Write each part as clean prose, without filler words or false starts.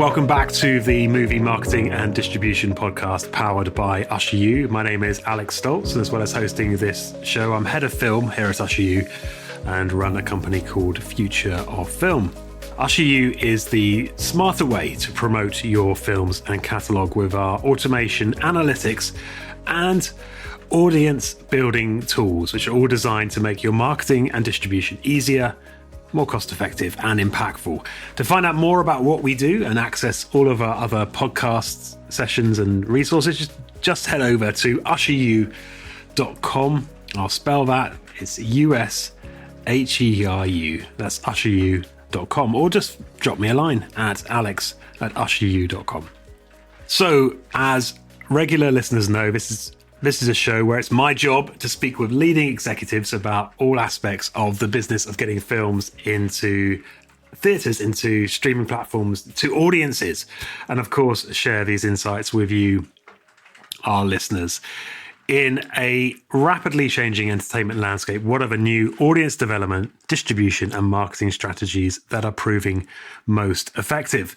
welcome back to the Movie Marketing and Distribution podcast powered by Usher U. My name is Alex Stoltz, and as well as hosting this show, I'm head of film here at Usher U and run a company called Future of Film. Usher U is the smarter way to promote your films and catalogue with our automation, analytics, and audience building tools, which are all designed to make your marketing and distribution easier, more cost-effective and impactful. To find out more about what we do and access all of our other podcasts, sessions and resources, just head over to usheru.com. I'll spell that. It's USHERU. That's usheru.com. Or just drop me a line at alex@usheru.com. So, as regular listeners know, this is a show where it's my job to speak with leading executives about all aspects of the business of getting films into theatres, into streaming platforms, to audiences, and of course share these insights with you, our listeners. In a rapidly changing entertainment landscape, what are the new audience development, distribution and marketing strategies that are proving most effective?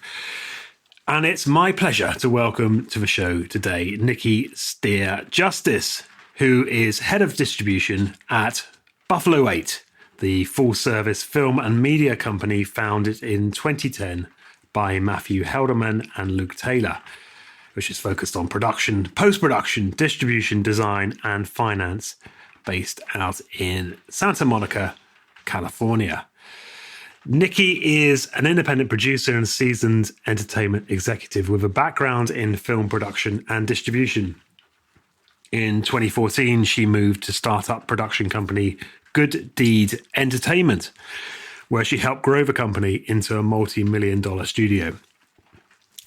And it's my pleasure to welcome to the show today Nikki Stier Justice, who is head of distribution at Buffalo 8, the full-service film and media company founded in 2010 by Matthew Helderman and Luke Taylor, which is focused on production, post-production, distribution, design, and finance, based out in Santa Monica, California. Nikki is an independent producer and seasoned entertainment executive with a background in film production and distribution. In 2014, she moved to startup production company Good Deed Entertainment, where she helped grow the company into a multi-million-dollar studio.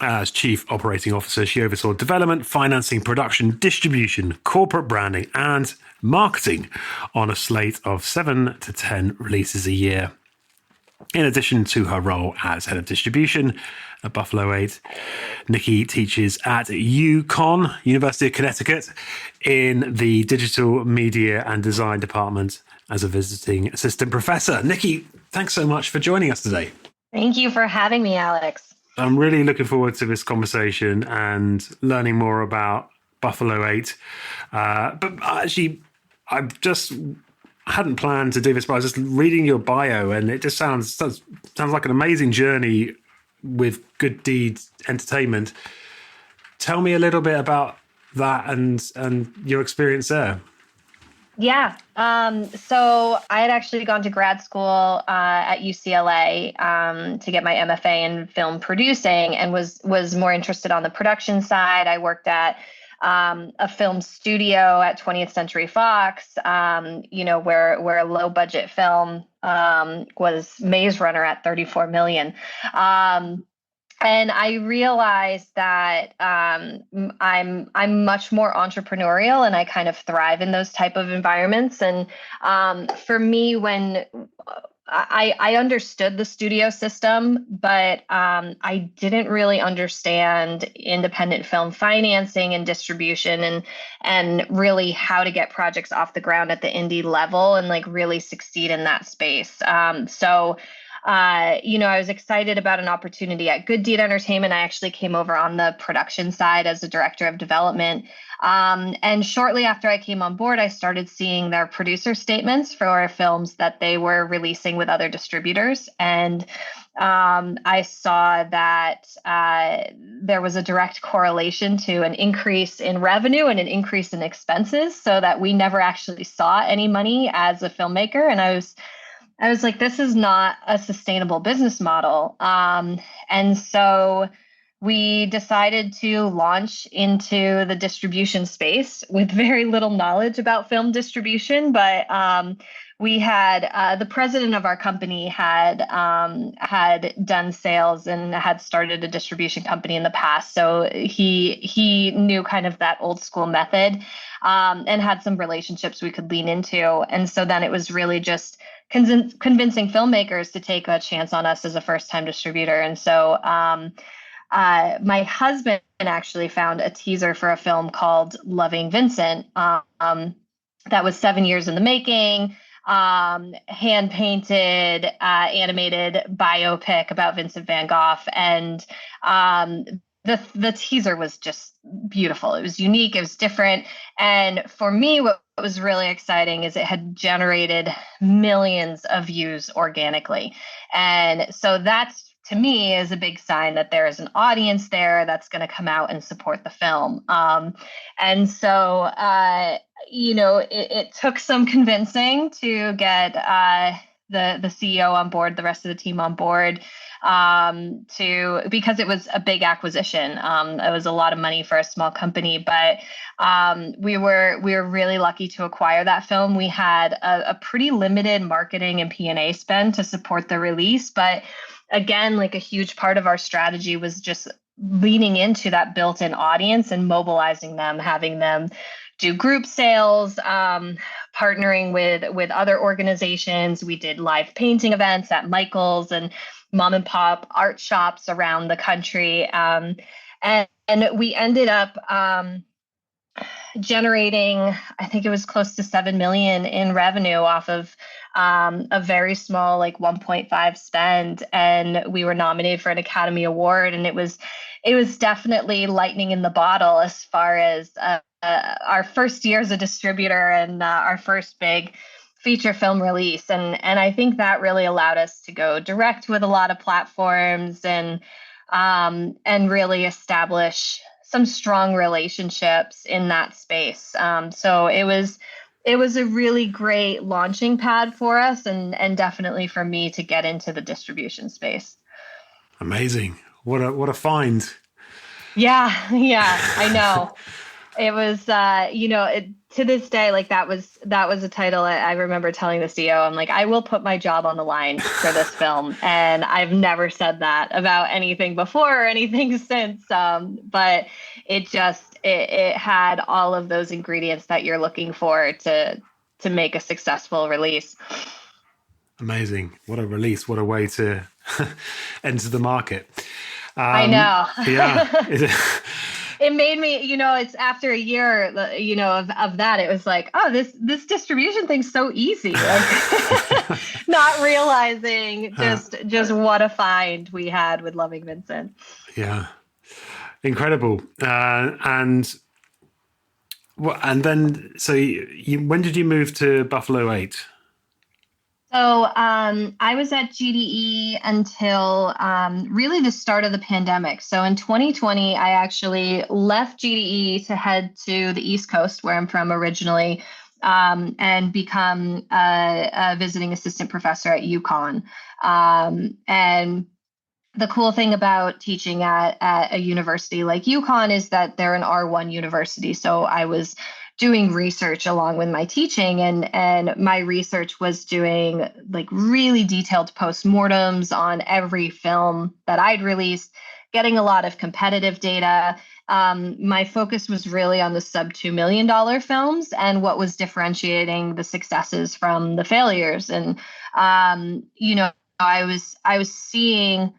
As Chief Operating Officer, she oversaw development, financing, production, distribution, corporate branding, and marketing on a slate of 7 to 10 releases a year. In addition to her role as head of distribution at Buffalo 8, Nikki teaches at UConn, University of Connecticut, in the Digital Media and Design Department as a visiting assistant professor. Nikki, thanks so much for joining us today. Thank you for having me, Alex. I'm really looking forward to this conversation and learning more about Buffalo 8. But actually, I hadn't planned to do this, but I was just reading your bio, and it just sounds like an amazing journey with Good Deed Entertainment. Tell me a little bit about that and your experience there. Yeah. So I had actually gone to grad school at UCLA to get my MFA in film producing, and was more interested on the production side. I worked at a film studio at 20th Century Fox, where a low budget film was Maze Runner at $34 million. And I realized that I'm much more entrepreneurial, and I kind of thrive in those type of environments. And for me, when I understood the studio system, but I didn't really understand independent film financing and distribution and really how to get projects off the ground at the indie level and like really succeed in that space. I was excited about an opportunity at Good Deed Entertainment. I actually came over on the production side as a director of development. And shortly after I came on board, I started seeing their producer statements for films that they were releasing with other distributors. And I saw that there was a direct correlation to an increase in revenue and an increase in expenses, so that we never actually saw any money as a filmmaker. And I was like, this is not a sustainable business model. And so we decided to launch into the distribution space with very little knowledge about film distribution. But we had the president of our company had done sales and had started a distribution company in the past. So he knew kind of that old school method and had some relationships we could lean into. And so then it was really just convincing filmmakers to take a chance on us as a first-time distributor. And so my husband actually found a teaser for a film called Loving Vincent that was 7 years in the making. hand painted, animated biopic about Vincent van Gogh. And the teaser was just beautiful. It was unique. It was different. And for me, what was really exciting is it had generated millions of views organically. And so that's, to me, is a big sign that there is an audience there that's going to come out and support the film. And so, it took some convincing to get the CEO on board, the rest of the team on board, because it was a big acquisition. It was a lot of money for a small company, but we were really lucky to acquire that film. We had a pretty limited marketing and P&A spend to support the release, but again, like a huge part of our strategy was just leaning into that built-in audience and mobilizing them, having them do group sales, partnering with other organizations. We did live painting events at Michael's and mom and pop art shops around the country. And we ended up generating, I think it was close to 7 million in revenue off of a very small, like 1.5 spend. And we were nominated for an Academy Award. And it was definitely lightning in the bottle as far as our first year as a distributor and our first big feature film release. And I think that really allowed us to go direct with a lot of platforms and really establish some strong relationships in that space. So it was a really great launching pad for us and definitely for me to get into the distribution space. Amazing. What a find. Yeah, I know. It was, to this day, like that was a title I remember telling the CEO, I'm like, I will put my job on the line for this film. And I've never said that about anything before or anything since. But it had all of those ingredients that you're looking for to make a successful release. Amazing. What a release. What a way to enter the market. I know. Yeah. It made me, it's after a year, of that, it was like, oh, this distribution thing's so easy. Like, not realizing just what a find we had with Loving Vincent. Yeah. Incredible. And then, so when did you move to Buffalo 8? So I was at GDE until really the start of the pandemic. So in 2020, I actually left GDE to head to the East Coast, where I'm from originally, and become a visiting assistant professor at UConn. And the cool thing about teaching at a university like UConn is that they're an R1 university. So I was doing research along with my teaching, and my research was doing like really detailed postmortems on every film that I'd released, getting a lot of competitive data. My focus was really on the sub $2 million films and what was differentiating the successes from the failures. And I was seeing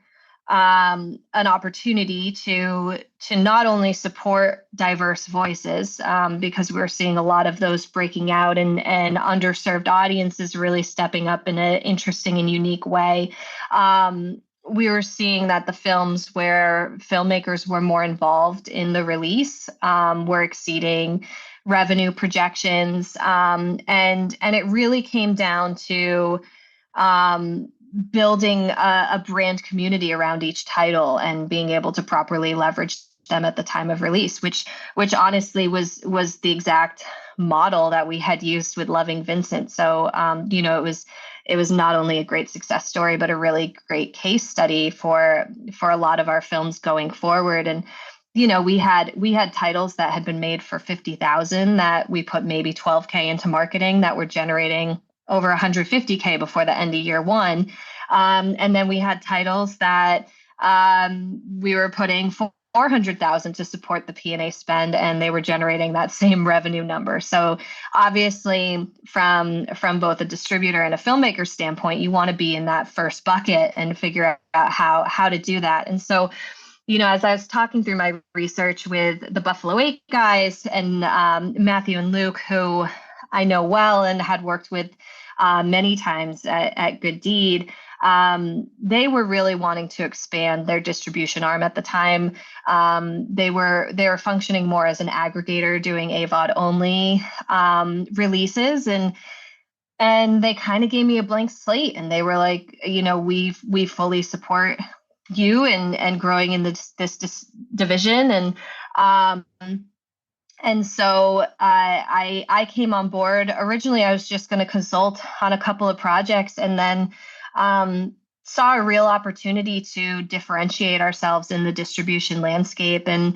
an opportunity to not only support diverse voices, because we're seeing a lot of those breaking out and underserved audiences really stepping up in an interesting and unique way. We were seeing that the films where filmmakers were more involved in the release were exceeding revenue projections, and it really came down to building a brand community around each title and being able to properly leverage them at the time of release, which honestly was the exact model that we had used with Loving Vincent. So it was not only a great success story, but a really great case study for a lot of our films going forward. And we had titles that had been made for $50,000 that we put maybe $12,000 into marketing that were generating over $150,000 before the end of year one. And then we had titles that we were putting $400,000 to support the P&A spend, and they were generating that same revenue number. So obviously, from both a distributor and a filmmaker standpoint, you want to be in that first bucket and figure out how to do that. And so, as I was talking through my research with the Buffalo 8 guys and Matthew and Luke, who I know well and had worked with many times at Good Deed. They were really wanting to expand their distribution arm at the time. They were functioning more as an aggregator, doing AVOD only releases, and they kind of gave me a blank slate, and they were like, we fully support you and growing in this division, and so I came on board. Originally, I was just going to consult on a couple of projects, and then saw a real opportunity to differentiate ourselves in the distribution landscape, and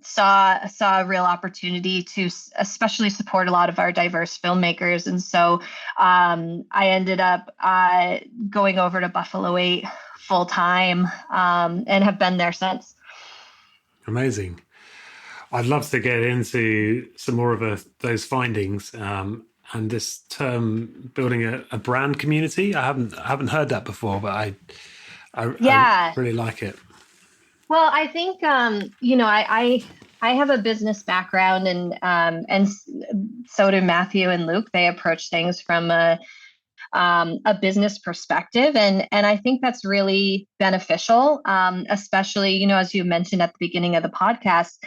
saw a real opportunity to especially support a lot of our diverse filmmakers. And so I ended up going over to Buffalo 8 full time, and have been there since. Amazing. I'd love to get into some more of those findings, and this term, building a brand community. I haven't heard that before, but I really like it. Well, I think I have a business background, and so do Matthew and Luke. They approach things from a business perspective. And I think that's really beneficial, especially, as you mentioned at the beginning of the podcast,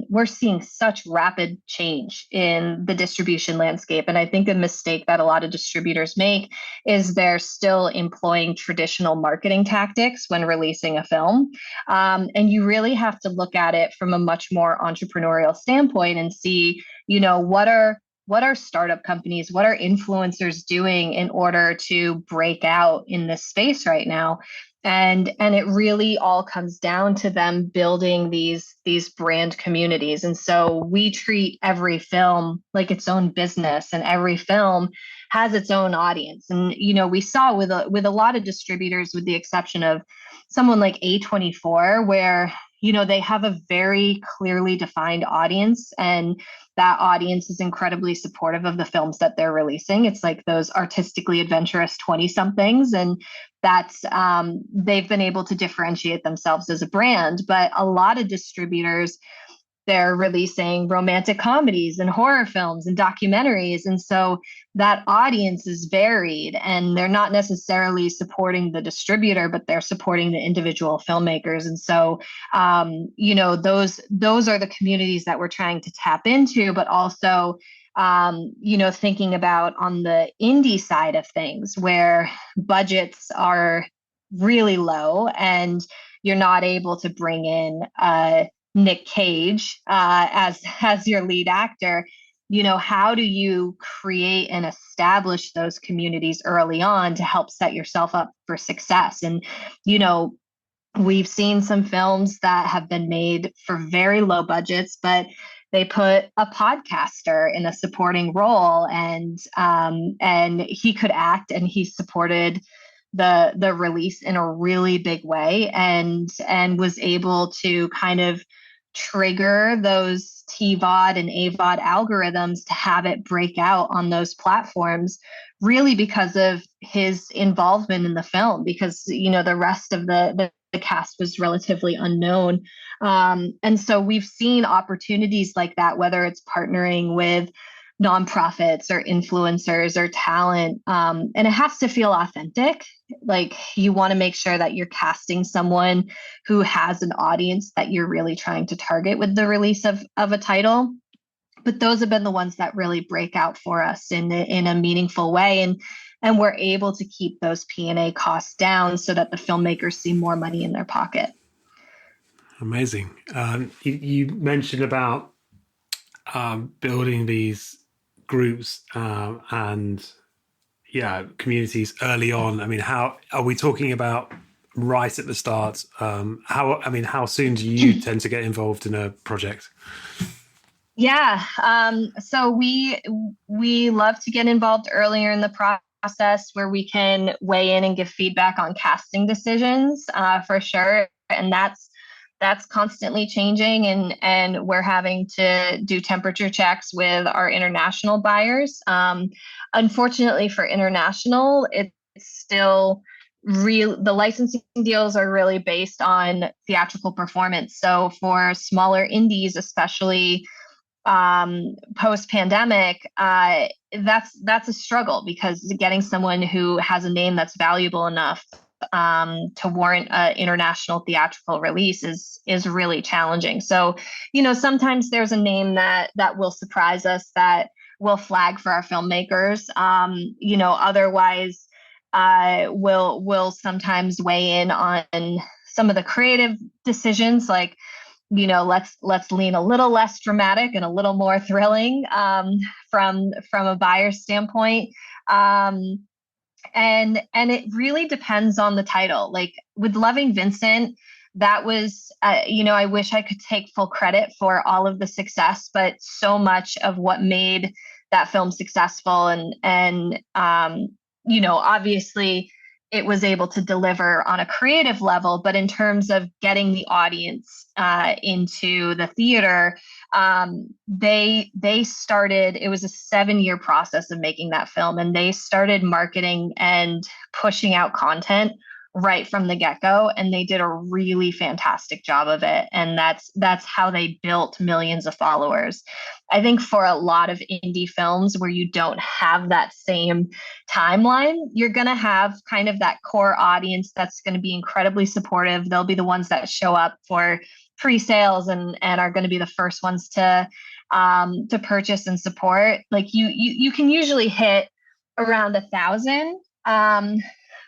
we're seeing such rapid change in the distribution landscape. And I think a mistake that a lot of distributors make is they're still employing traditional marketing tactics when releasing a film. And you really have to look at it from a much more entrepreneurial standpoint and see, what are startup companies, what are influencers doing in order to break out in this space right now? And it really all comes down to them building these brand communities. And so we treat every film like its own business, and every film has its own audience. And we saw with a lot of distributors, with the exception of someone like A24, where they have a very clearly defined audience, and that audience is incredibly supportive of the films that they're releasing. It's like those artistically adventurous 20-somethings, and that's they've been able to differentiate themselves as a brand. But a lot of distributors, they're releasing romantic comedies and horror films and documentaries. And so that audience is varied, and they're not necessarily supporting the distributor, but they're supporting the individual filmmakers. And so, those are the communities that we're trying to tap into, but also, thinking about on the indie side of things, where budgets are really low and you're not able to bring in Nick Cage as your lead actor. How do you create and establish those communities early on to help set yourself up for success? And, we've seen some films that have been made for very low budgets, but they put a podcaster in a supporting role, and he could act, and he supported the release in a really big way, and was able to kind of trigger those TVOD and AVOD algorithms to have it break out on those platforms, really because of his involvement in the film, because the rest of the cast was relatively unknown. And so we've seen opportunities like that, whether it's partnering with nonprofits or influencers or talent. And it has to feel authentic. Like, you want to make sure that you're casting someone who has an audience that you're really trying to target with the release of a title. But those have been the ones that really break out for us in a meaningful way. And we're able to keep those P&A costs down so that the filmmakers see more money in their pocket. Amazing. You mentioned about building these groups and communities early on. I mean, how are we talking about right at the start? How soon do you tend to get involved in a project? Yeah. So we love to get involved earlier in the process, where we can weigh in and give feedback on casting decisions, for sure. And that's constantly changing, and we're having to do temperature checks with our international buyers. Unfortunately for international, it's still the licensing deals are really based on theatrical performance. So for smaller indies, especially post-pandemic, that's a struggle, because getting someone who has a name that's valuable enough to warrant an international theatrical release is really challenging. So, sometimes there's a name that will surprise us, that will flag for our filmmakers. Otherwise, will sometimes weigh in on some of the creative decisions, like, let's lean a little less dramatic and a little more thrilling, from a buyer's standpoint. And it really depends on the title. Like with Loving Vincent, that was, I wish I could take full credit for all of the success, but so much of what made that film successful, and obviously it was able to deliver on a creative level, but in terms of getting the audience into the theater, they started. It was a 7-year process of making that film, and they started marketing and pushing out content right from the get-go, and they did a really fantastic job of it. And that's how they built millions of followers. I think for a lot of indie films where you don't have that same timeline, you're going to have kind of that core audience that's going to be incredibly supportive. They'll be the ones that show up for pre-sales and are going to be the first ones to purchase and support. Like you can usually hit around 1,000.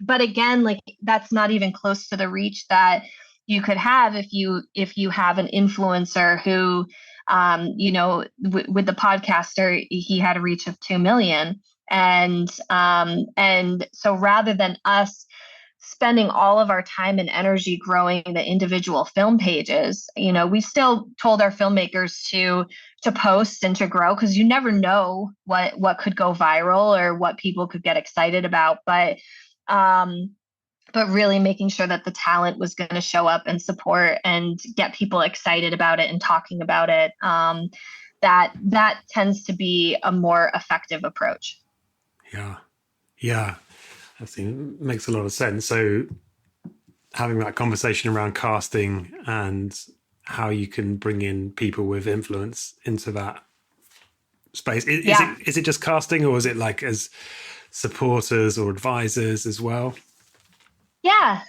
But again, like that's not even close to the reach that you could have if you have an influencer who, with the podcaster, he had a reach of 2 million. And so rather than us spending all of our time and energy growing the individual film pages, we still told our filmmakers to post and to grow, because you never know what could go viral or what people could get excited about. But really making sure that the talent was going to show up and support and get people excited about it and talking about it. That tends to be a more effective approach. Yeah. I think it makes a lot of sense. So having that conversation around casting and how you can bring in people with influence into that space. Is it just casting, or is it like as supporters or advisors as well? Yeah.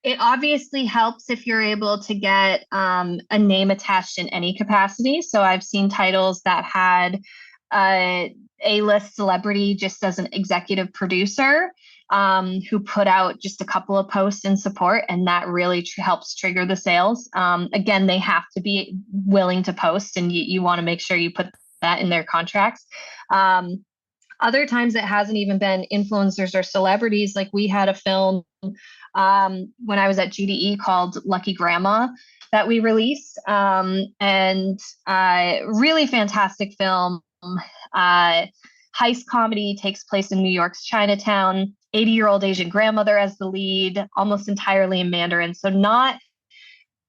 It obviously helps if you're able to get a name attached in any capacity. So I've seen titles that had A-list celebrity just as an executive producer, who put out just a couple of posts in support, and that really helps trigger the sales. Again, they have to be willing to post, and you want to make sure you put that in their contracts. Other times it hasn't even been influencers or celebrities. Like we had a film when I was at GDE called Lucky Grandma that we released, and really fantastic film. Heist comedy, takes place in New York's Chinatown. 80-year-old Asian grandmother as the lead, almost entirely in Mandarin. So not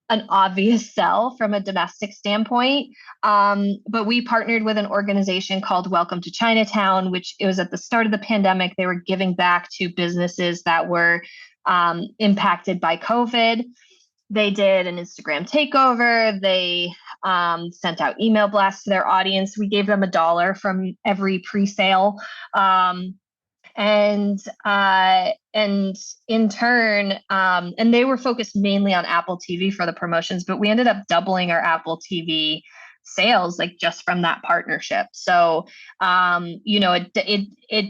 an obvious sell from a domestic standpoint. But we partnered with an organization called Welcome to Chinatown, which it was at the start of the pandemic. They were giving back to businesses that were impacted by COVID. They did an Instagram takeover. They sent out email blasts to their audience. We gave them $1 from every pre-sale. And in turn, and they were focused mainly on Apple TV for the promotions, but we ended up doubling our Apple TV sales, like just from that partnership. So, it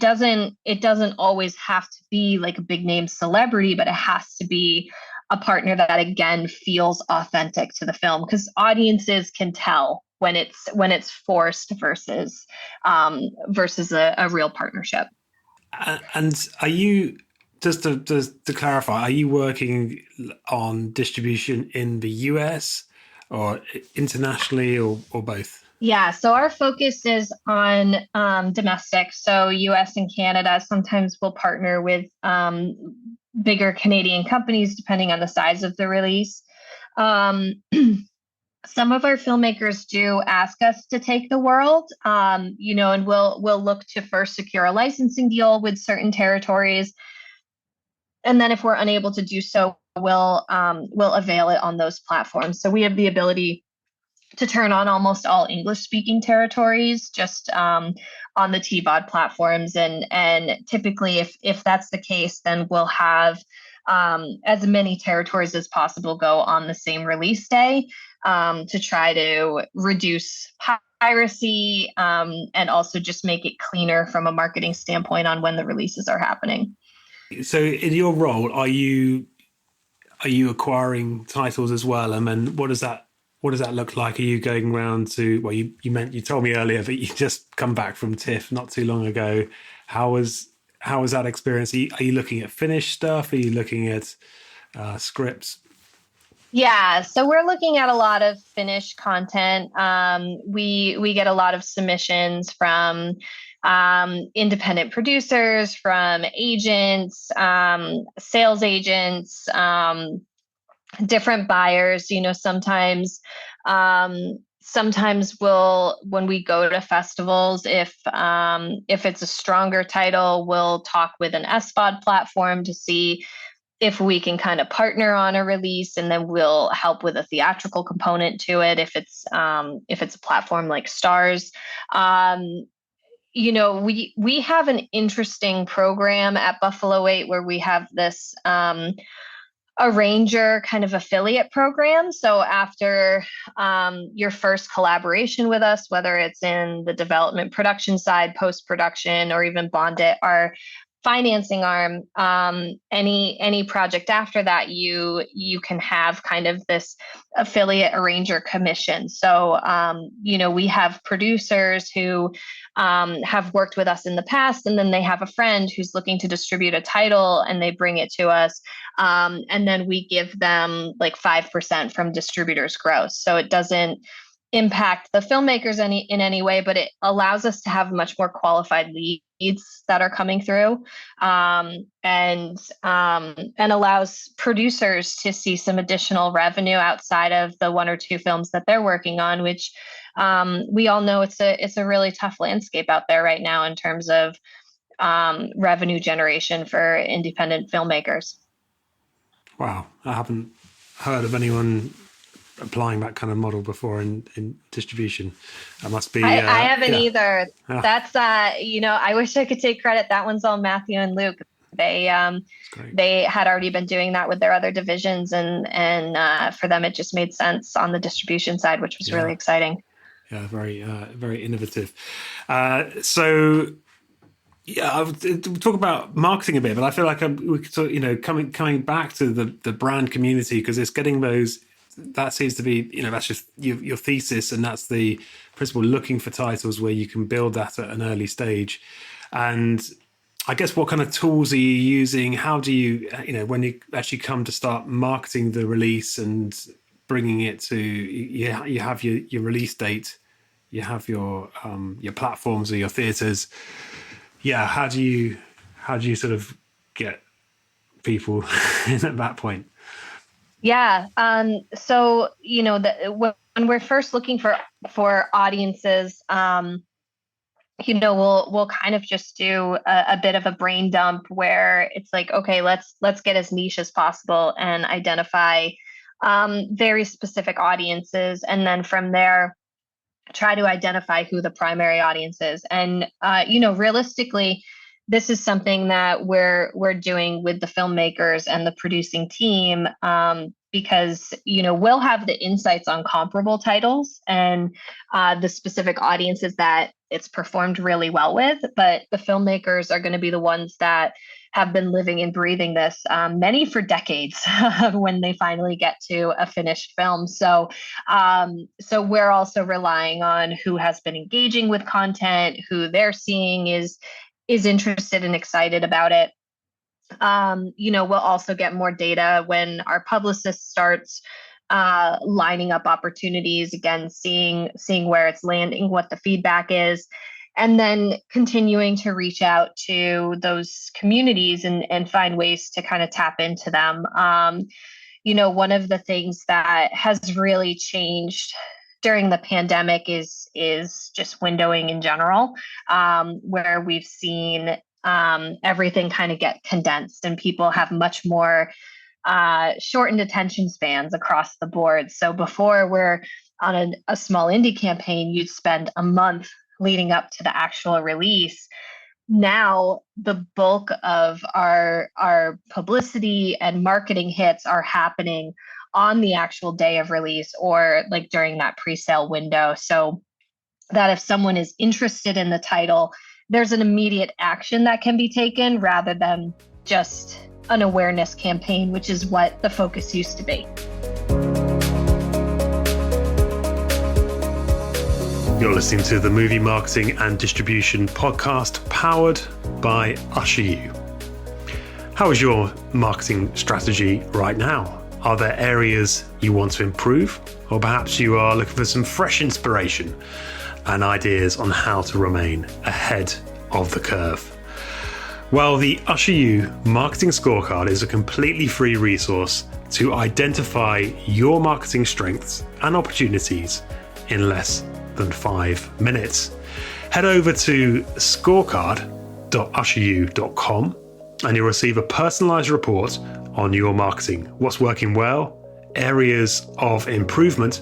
doesn't always have to be like a big name celebrity, but it has to be a partner that again feels authentic to the film, because audiences can tell when it's forced versus a real partnership. And are you, just to clarify, are you working on distribution in the US or internationally, or both? Yeah, so our focus is on domestic, so US and Canada. Sometimes we'll partner with bigger Canadian companies depending on the size of the release. Some of our filmmakers do ask us to take the world, and we'll look to first secure a licensing deal with certain territories, and then if we're unable to do so, we'll avail it on those platforms. So we have the ability to turn on almost all English speaking territories just on the TVOD platforms. And typically, if that's the case, then we'll have as many territories as possible go on the same release day to try to reduce piracy and also just make it cleaner from a marketing standpoint on when the releases are happening. So in your role, are you acquiring titles as well? And then what does that look like? Are you going around to, well, you told me earlier that you just come back from TIFF not too long ago. How was that experience? Are you looking at finished stuff? Are you looking at scripts? Yeah, so we're looking at a lot of finished content. We get a lot of submissions from independent producers, from agents, sales agents, different buyers. Sometimes we'll, when we go to festivals, if it's a stronger title, we'll talk with an SVOD platform to see if we can kind of partner on a release, and then we'll help with a theatrical component to it if it's a platform like Stars. We have an interesting program at Buffalo 8 where we have this arranger kind of affiliate program. So after your first collaboration with us, whether it's in the development production side, post-production, or even Bondit, our financing arm, any project after that, you can have kind of this affiliate arranger commission. So we have producers who have worked with us in the past, and then they have a friend who's looking to distribute a title, and they bring it to us, and then we give them like 5% from distributors' gross. So it doesn't impact the filmmakers in any way, but it allows us to have much more qualified leads that are coming through, and allows producers to see some additional revenue outside of the one or two films that they're working on, which we all know it's a really tough landscape out there right now in terms of revenue generation for independent filmmakers. Wow, I haven't heard of anyone applying that kind of model before in distribution. That must be. I haven't either. Yeah, That's I wish I could take credit. That one's all Matthew and Luke. They that's great. they had already been doing that with their other divisions, and for them it just made sense on the distribution side, which was really exciting. Yeah, very very innovative. So yeah, I would talk about marketing a bit, but I feel like we could sort of, coming back to the brand community, because it's getting those. That seems to be, that's just your thesis, and that's the principle. Looking for titles where you can build that at an early stage, and I guess what kind of tools are you using? How do you, when you actually come to start marketing the release and bringing it to, you have your release date, you have your platforms or your theaters. Yeah, how do you sort of get people in at that point? Yeah. So when we're first looking for audiences, we'll kind of just do a bit of a brain dump where it's like, okay, let's get as niche as possible and identify very specific audiences, and then from there try to identify who the primary audience is. And realistically, this is something that we're doing with the filmmakers and the producing team, because we'll have the insights on comparable titles and the specific audiences that it's performed really well with, but the filmmakers are going to be the ones that have been living and breathing this, many for decades, when they finally get to a finished film. So we're also relying on who has been engaging with content, who they're seeing is interested and excited about it. We'll also get more data when our publicist starts lining up opportunities, again, seeing where it's landing, what the feedback is, and then continuing to reach out to those communities and find ways to kind of tap into them. One of the things that has really changed during the pandemic is just windowing in general, where we've seen everything kind of get condensed, and people have much more shortened attention spans across the board. So before, on a small indie campaign, you'd spend a month leading up to the actual release. Now the bulk of our publicity and marketing hits are happening on the actual day of release or like during that pre-sale window. So that if someone is interested in the title, there's an immediate action that can be taken rather than just an awareness campaign, which is what the focus used to be. You're listening to the Movie Marketing and Distribution podcast powered by Usher You. How is your marketing strategy right now? Are there areas you want to improve? Or perhaps you are looking for some fresh inspiration and ideas on how to remain ahead of the curve? Well, the Usher You Marketing Scorecard is a completely free resource to identify your marketing strengths and opportunities in less than 5 minutes. Head over to scorecard.usheryou.com and you'll receive a personalized report on your marketing, what's working well, areas of improvement,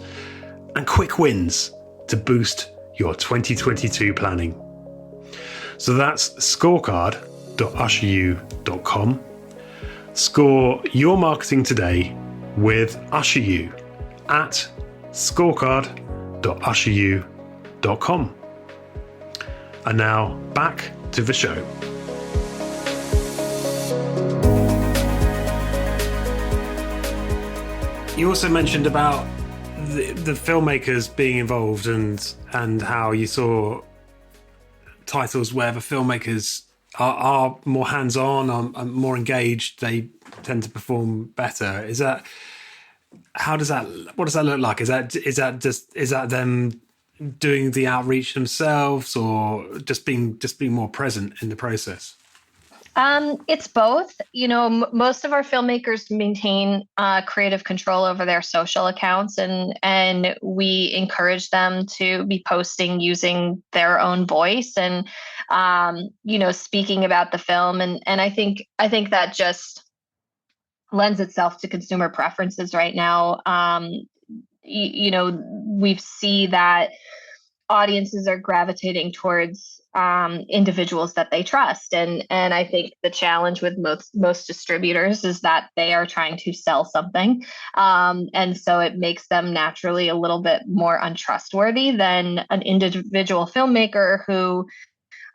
and quick wins to boost your 2022 planning. So that's scorecard.usheryou.com. Score your marketing today with Usher You at scorecard.usheryou.com. And now back to the show. You also mentioned about the filmmakers being involved and how you saw titles where the filmmakers are more hands-on, are more engaged, they tend to perform better. What does that look like? Is that them doing the outreach themselves or just being more present in the process? It's both. Most of our filmmakers maintain creative control over their social accounts, and we encourage them to be posting using their own voice and speaking about the film. And I think that just lends itself to consumer preferences right now. We see that audiences are gravitating towards individuals that they trust. And I think the challenge with most distributors is that they are trying to sell something. And so it makes them naturally a little bit more untrustworthy than an individual filmmaker who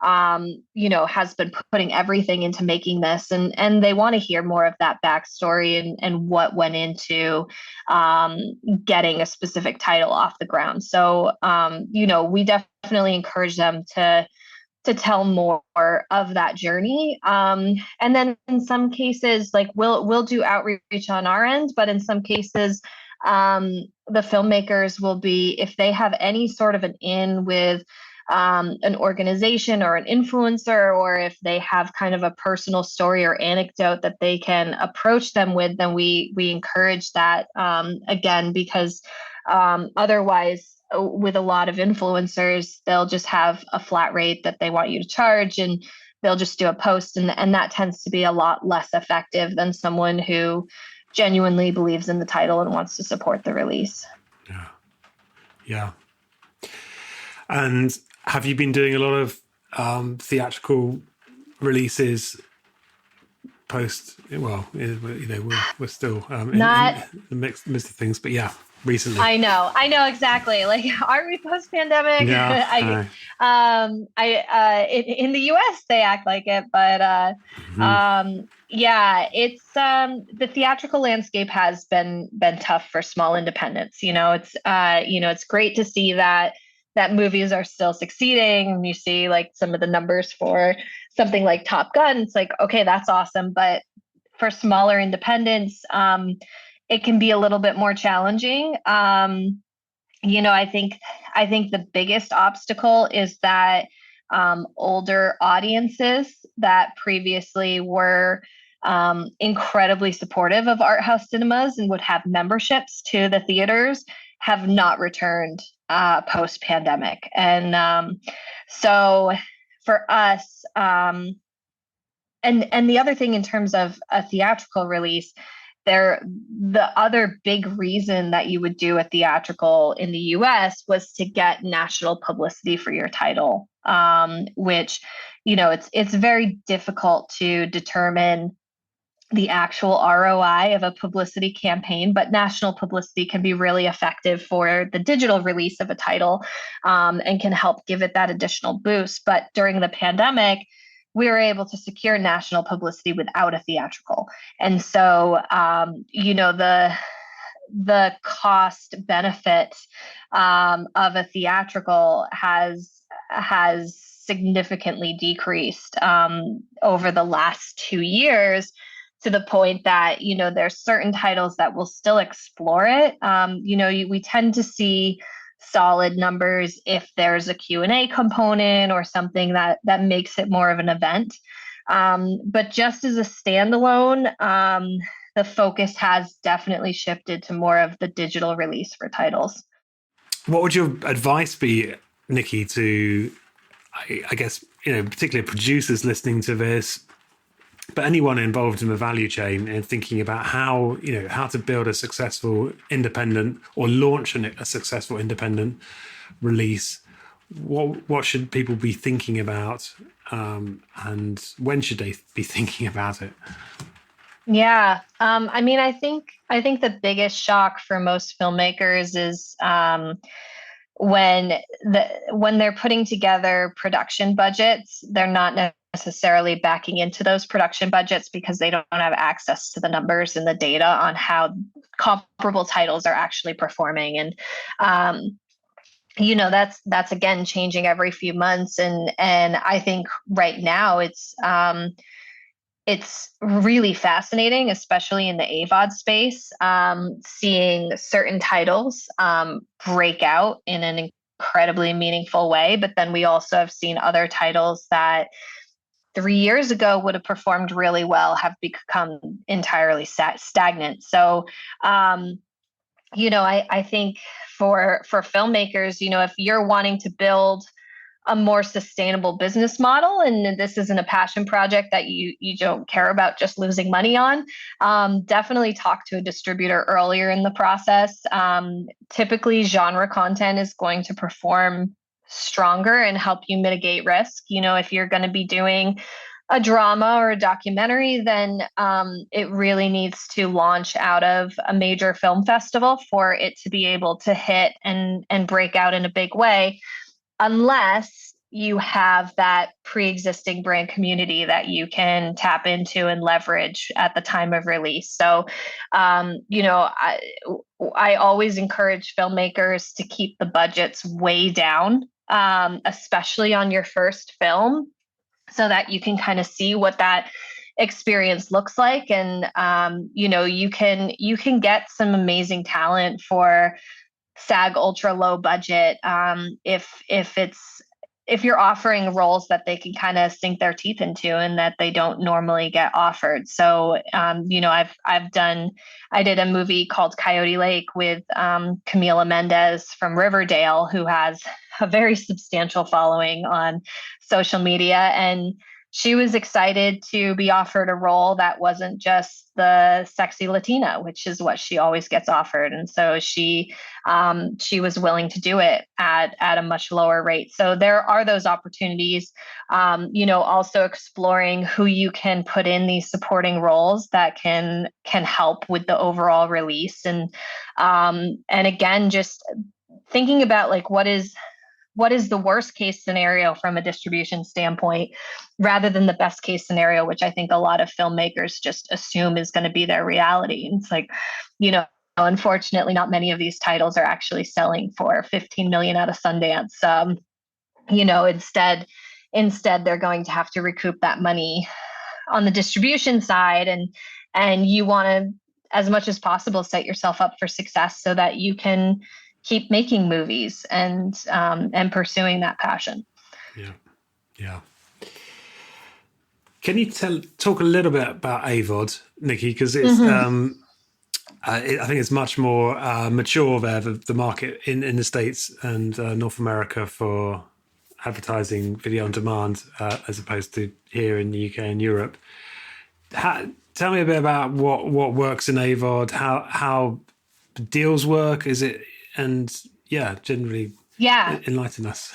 has been putting everything into making this, and they want to hear more of that backstory and what went into getting a specific title off the ground. So, we definitely encourage them to tell more of that journey. And then in some cases, like we'll do outreach on our end, but in some cases, the filmmakers will be, if they have any sort of an in with an organization or an influencer, or if they have kind of a personal story or anecdote that they can approach them with, then we encourage that, again, because otherwise with a lot of influencers, they'll just have a flat rate that they want you to charge, and they'll just do a post, and that tends to be a lot less effective than someone who genuinely believes in the title and wants to support the release. Yeah. And have you been doing a lot of theatrical releases post? Well, we're still not in the midst of things, but yeah, recently. I know exactly. Like, are we post pandemic? Yeah. In the US they act like it, but yeah, it's the theatrical landscape has been tough for small independents. It's great to see that movies are still succeeding. And you see like some of the numbers for something like Top Gun. It's like, okay, that's awesome. But for smaller independents, it can be a little bit more challenging. I think the biggest obstacle is that older audiences that previously were incredibly supportive of art house cinemas and would have memberships to the theaters have not returned post-pandemic. And so for us, and the other thing in terms of a theatrical release, the other big reason that you would do a theatrical in the US was to get national publicity for your title, which, it's very difficult to determine the actual ROI of a publicity campaign, but national publicity can be really effective for the digital release of a title, and can help give it that additional boost. But during the pandemic, we were able to secure national publicity without a theatrical. And so, the cost benefit of a theatrical has significantly decreased over the last 2 years, to the point that, there's certain titles that will still explore it. We tend to see solid numbers if there's a Q&A component or something that makes it more of an event. But just as a standalone, the focus has definitely shifted to more of the digital release for titles. What would your advice be, Nikki, to, I guess, particularly producers listening to this, but anyone involved in the value chain and thinking about how to build a successful independent or launch a successful independent release? What should people be thinking about, and when should they be thinking about it? Yeah, I think the biggest shock for most filmmakers is when they're putting together production budgets, they're not necessarily backing into those production budgets because they don't have access to the numbers and the data on how comparable titles are actually performing. And that's again changing every few months. And I think right now it's really fascinating, especially in the AVOD space, seeing certain titles break out in an incredibly meaningful way. But then we also have seen other titles that 3 years ago would have performed really well have become entirely stagnant. So, I think for filmmakers, if you're wanting to build a more sustainable business model, and this isn't a passion project that you don't care about just losing money on, definitely talk to a distributor earlier in the process. Typically, genre content is going to perform stronger and help you mitigate risk. If you're going to be doing a drama or a documentary, then it really needs to launch out of a major film festival for it to be able to hit and break out in a big way, unless you have that pre-existing brand community that you can tap into and leverage at the time of release. So, I always encourage filmmakers to keep the budgets way down, especially on your first film, so that you can kind of see what that experience looks like. And, you can get some amazing talent for SAG ultra low budget, if you're offering roles that they can kind of sink their teeth into and that they don't normally get offered. So, I did a movie called Coyote Lake with Camila Mendez from Riverdale, who has a very substantial following on social media. And she was excited to be offered a role that wasn't just the sexy Latina, which is what she always gets offered. And so she was willing to do it at a much lower rate. So there are those opportunities, also exploring who you can put in these supporting roles that can help with the overall release. And again, just thinking about like, what is the worst case scenario from a distribution standpoint, rather than the best case scenario, which I think a lot of filmmakers just assume is going to be their reality. And it's like, unfortunately, not many of these titles are actually selling for 15 million out of Sundance. Instead, they're going to have to recoup that money on the distribution side. And you want to, as much as possible, set yourself up for success so that you can keep making movies and pursuing that passion. Yeah. Can you talk a little bit about AVOD, Nikki? Because it's I think it's much more mature there, the market in the States and North America for advertising video on demand, as opposed to here in the UK and Europe. tell me a bit about what works in AVOD, how deals work, is it, and yeah, generally Yeah. enlighten us.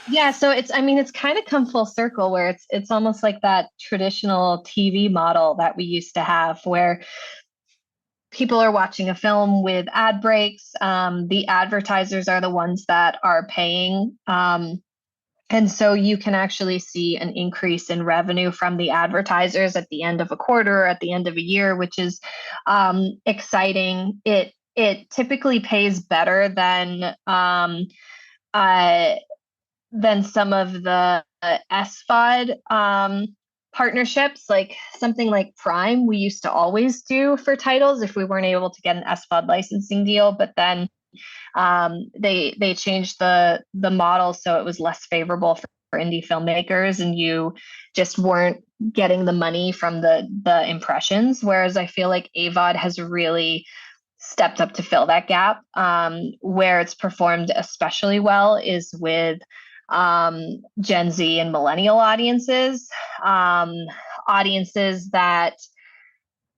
Yeah, so it's kind of come full circle where it's almost like that traditional TV model that we used to have where people are watching a film with ad breaks. The advertisers are the ones that are paying. And so you can actually see an increase in revenue from the advertisers at the end of a quarter or at the end of a year, which is exciting. It typically pays better uh, than some of the SVOD partnerships, like something like Prime. We used to always do for titles if we weren't able to get an SVOD licensing deal, but then they changed the model so it was less favorable for indie filmmakers, and you just weren't getting the money from the impressions. Whereas I feel like AVOD has really stepped up to fill that gap. Where it's performed especially well is with Gen Z and millennial audiences, audiences that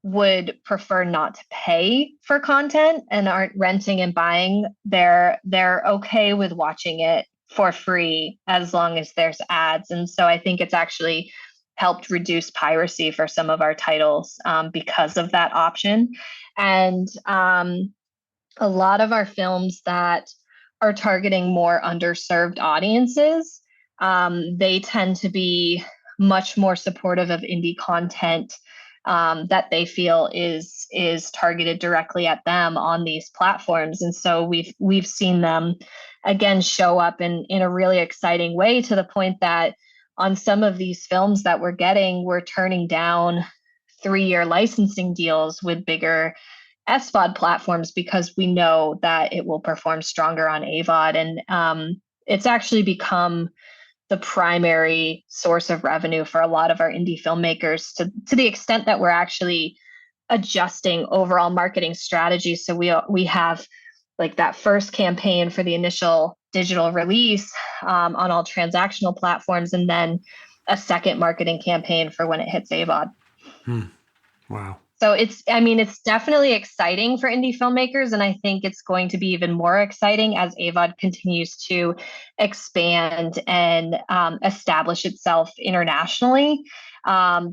would prefer not to pay for content and aren't renting and buying. They're okay with watching it for free as long as there's ads. And so I think it's actually helped reduce piracy for some of our titles because of that option. And a lot of our films that are targeting more underserved audiences, they tend to be much more supportive of indie content that they feel is targeted directly at them on these platforms. And so we've seen them again show up in a really exciting way, to the point that on some of these films that we're turning down 3-year licensing deals with bigger SVOD platforms because we know that it will perform stronger on AVOD. And it's actually become the primary source of revenue for a lot of our indie filmmakers, to the extent that we're actually adjusting overall marketing strategy. So we have like that first campaign for the initial digital release on all transactional platforms, and then a second marketing campaign for when it hits AVOD. Wow. So it's definitely exciting for indie filmmakers, and I think it's going to be even more exciting as AVOD continues to expand and establish itself internationally,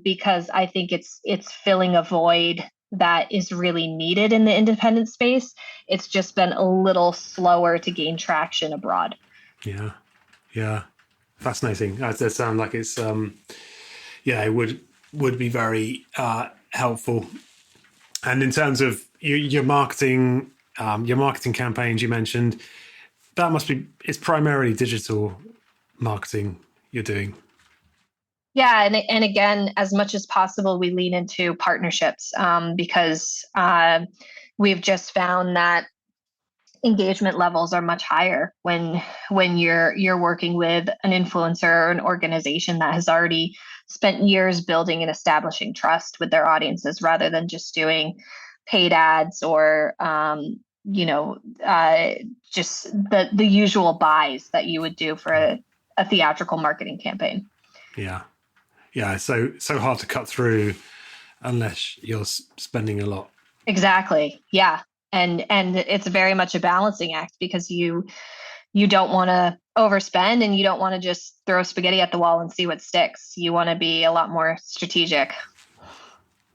because I think it's filling a void that is really needed in the independent space. It's just been a little slower to gain traction abroad. Yeah, fascinating. That does sound like it's it would be very helpful. And in terms of your marketing campaigns you mentioned, it's primarily digital marketing you're doing. Yeah, and again, as much as possible, we lean into partnerships because we've just found that engagement levels are much higher when you're working with an influencer or an organization that has already spent years building and establishing trust with their audiences, rather than just doing paid ads or just the usual buys that you would do for a theatrical marketing campaign. Yeah, so hard to cut through unless you're spending a lot. Exactly. Yeah. And it's very much a balancing act, because you don't want to overspend, and you don't want to just throw spaghetti at the wall and see what sticks. You want to be a lot more strategic.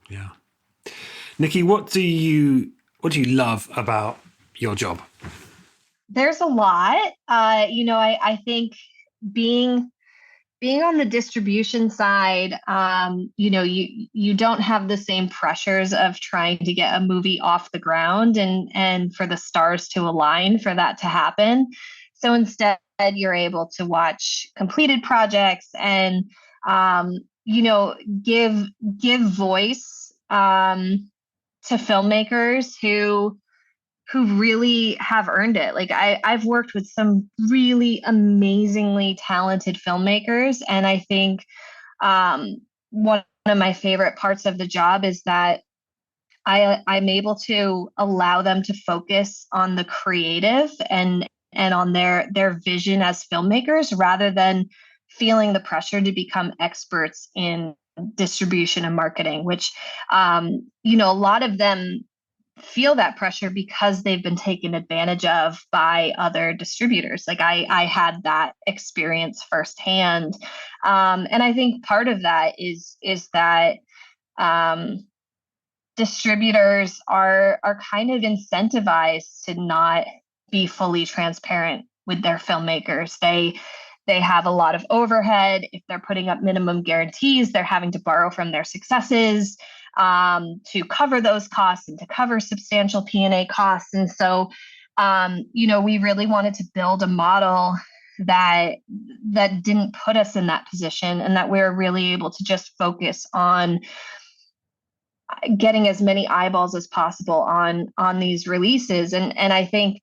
Yeah. Nikki, what do you love about your job? There's a lot. I think being on the distribution side, you don't have the same pressures of trying to get a movie off the ground and for the stars to align for that to happen. So instead, you're able to watch completed projects and, give voice to filmmakers who really have earned it. Like I've worked with some really amazingly talented filmmakers, and I think one of my favorite parts of the job is that I'm able to allow them to focus on the creative and on their vision as filmmakers, rather than feeling the pressure to become experts in distribution and marketing, which, a lot of them feel that pressure because they've been taken advantage of by other distributors. Like I had that experience firsthand. And I think part of that is that distributors are kind of incentivized to not be fully transparent with their filmmakers. They have a lot of overhead. If they're putting up minimum guarantees, they're having to borrow from their successes to cover those costs and to cover substantial P&A costs. And so, we really wanted to build a model that didn't put us in that position, and that we're really able to just focus on getting as many eyeballs as possible on these releases. And I think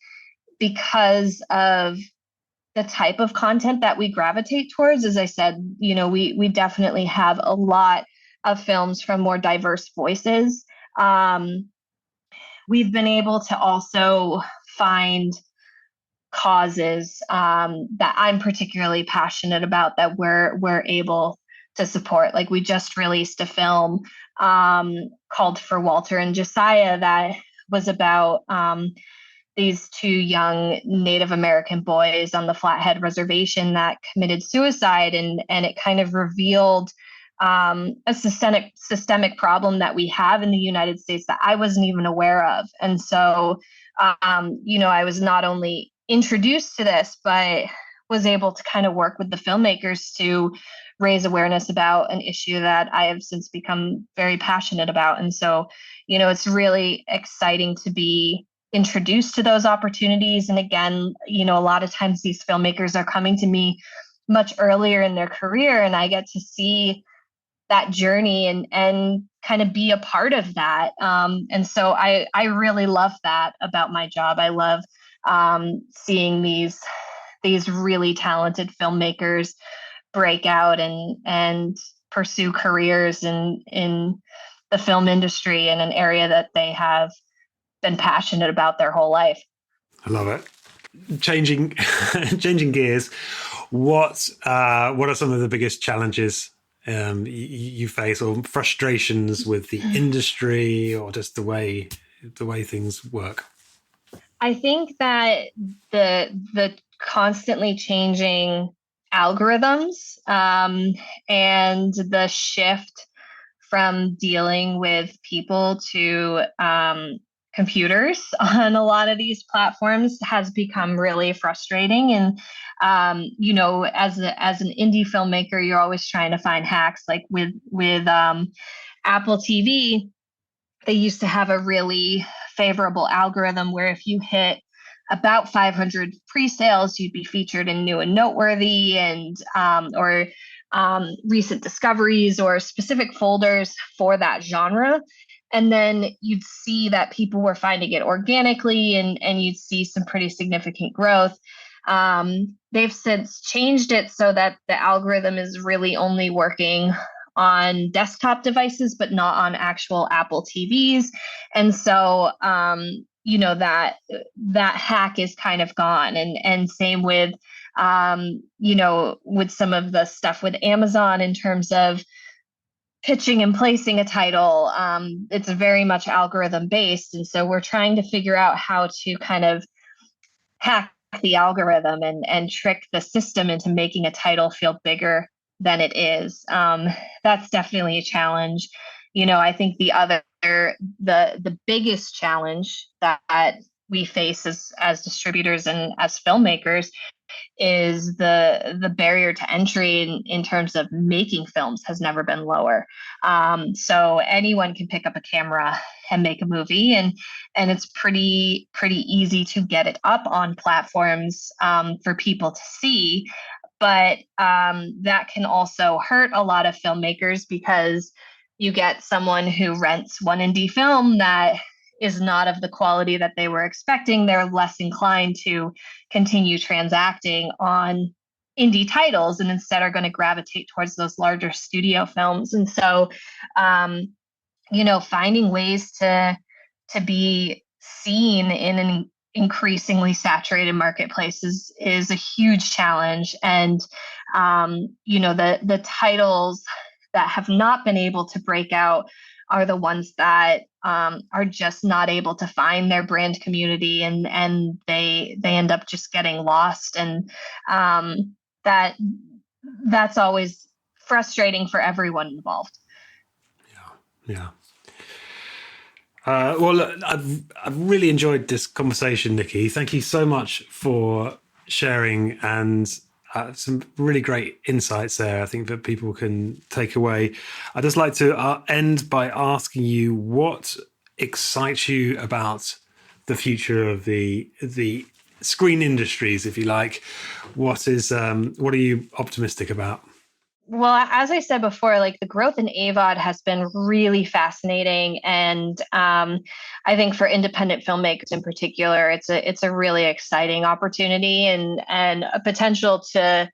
because of the type of content that we gravitate towards, as I said, we definitely have a lot of films from more diverse voices. We've been able to also find causes that I'm particularly passionate about that we're able to support. Like we just released a film called For Walter and Josiah that was about these two young Native American boys on the Flathead Reservation that committed suicide, and it kind of revealed a systemic problem that we have in the United States that I wasn't even aware of. And so, I was not only introduced to this, but was able to kind of work with the filmmakers to raise awareness about an issue that I have since become very passionate about. And so, it's really exciting to be introduced to those opportunities. And again, a lot of times these filmmakers are coming to me much earlier in their career, and I get to see that journey and kind of be a part of that. And so I really love that about my job. I love seeing these really talented filmmakers break out and pursue careers in the film industry in an area that they have been passionate about their whole life. I love it. Changing gears, what are some of the biggest challenges you face, or frustrations with the industry, or just the way things work? I think that the constantly changing algorithms and the shift from dealing with people to computers on a lot of these platforms has become really frustrating. And as an indie filmmaker, you're always trying to find hacks. Like with Apple TV, they used to have a really favorable algorithm where if you hit about 500 pre-sales, you'd be featured in New and Noteworthy and or recent discoveries or specific folders for that genre. And then you'd see that people were finding it organically, and you'd see some pretty significant growth. They've since changed it so that the algorithm is really only working on desktop devices, but not on actual Apple TVs. And so, that hack is kind of gone. And same with, with some of the stuff with Amazon in terms of pitching and placing a title. It's very much algorithm based. And so we're trying to figure out how to kind of hack the algorithm and trick the system into making a title feel bigger than it is. That's definitely a challenge. I think the biggest challenge that we face as distributors and as filmmakers is the barrier to entry in terms of making films has never been lower. So anyone can pick up a camera and make a movie, and it's pretty easy to get it up on platforms for people to see. But that can also hurt a lot of filmmakers, because you get someone who rents one indie film that is not of the quality that they were expecting. They're less inclined to continue transacting on indie titles, and instead are going to gravitate towards those larger studio films. And so, finding ways to be seen in an increasingly saturated marketplace is a huge challenge. And, the titles that have not been able to break out are the ones that are just not able to find their brand community, and they end up just getting lost. And that's always frustrating for everyone involved. Yeah. Well, look, I've really enjoyed this conversation, Nikki. Thank you so much for sharing, and some really great insights there, I think, that people can take away. I'd just like to end by asking you what excites you about the future of the screen industries, if you like. What are you optimistic about? Well, as I said before, like the growth in AVOD has been really fascinating, and I think for independent filmmakers in particular, it's a really exciting opportunity and a potential to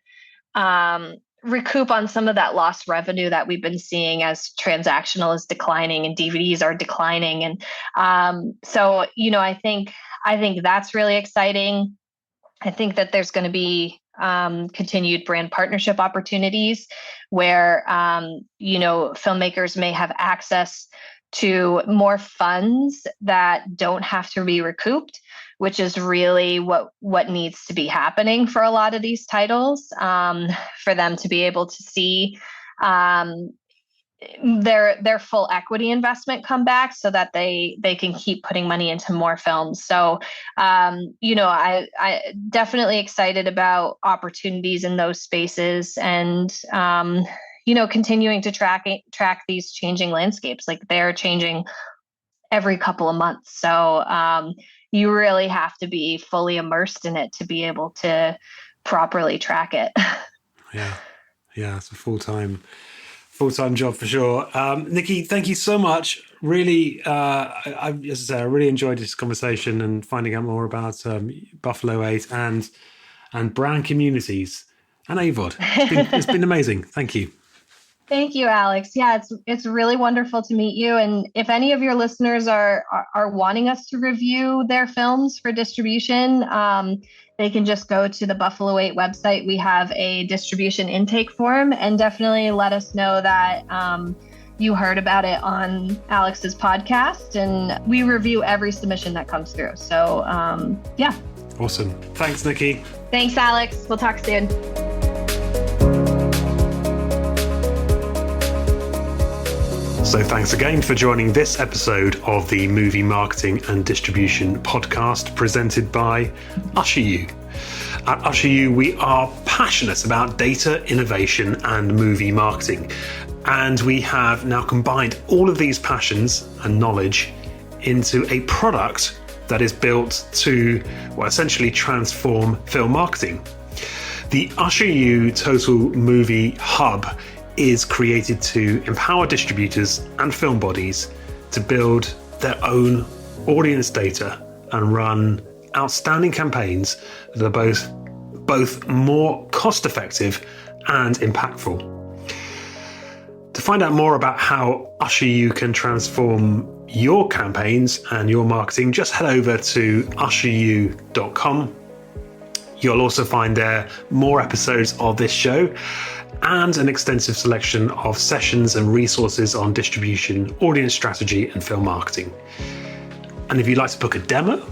recoup on some of that lost revenue that we've been seeing as transactional is declining and DVDs are declining, and so I think that's really exciting. I think that there's going to be continued brand partnership opportunities where, filmmakers may have access to more funds that don't have to be recouped, which is really what needs to be happening for a lot of these titles, for them to be able to see their full equity investment come back so that they can keep putting money into more films. So, I definitely excited about opportunities in those spaces, and, continuing to track these changing landscapes. Like they're changing every couple of months. So, you really have to be fully immersed in it to be able to properly track it. Yeah. It's a full-time job for sure. Nikki, thank you so much. Really, as I say, I really enjoyed this conversation and finding out more about Buffalo 8 and brand communities and AVOD. It's been amazing. Thank you. Thank you, Alex. Yeah, it's really wonderful to meet you. And if any of your listeners are wanting us to review their films for distribution, they can just go to the Buffalo 8 website. We have a distribution intake form, and definitely let us know that you heard about it on Alex's podcast. And we review every submission that comes through. So, yeah. Awesome. Thanks, Nikki. Thanks, Alex. We'll talk soon. So thanks again for joining this episode of the Movie Marketing and Distribution podcast presented by UsherU. At UsherU, we are passionate about data, innovation, and movie marketing. And we have now combined all of these passions and knowledge into a product that is built to, essentially transform film marketing. The UsherU Total Movie Hub is created to empower distributors and film bodies to build their own audience data and run outstanding campaigns that are both more cost-effective and impactful. To find out more about how UsherU can transform your campaigns and your marketing, just head over to usheru.com. You'll also find there more episodes of this show and an extensive selection of sessions and resources on distribution, audience strategy, and film marketing. And if you'd like to book a demo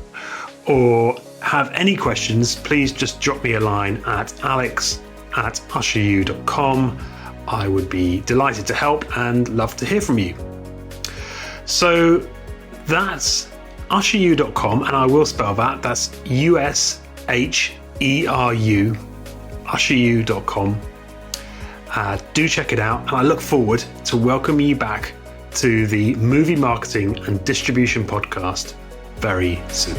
or have any questions, please just drop me a line at alex@usheru.com. I would be delighted to help and love to hear from you. So that's usheru.com, and I will spell that. That's USHERU, usheru.com. Do check it out, and I look forward to welcoming you back to the Movie Marketing and Distribution podcast very soon.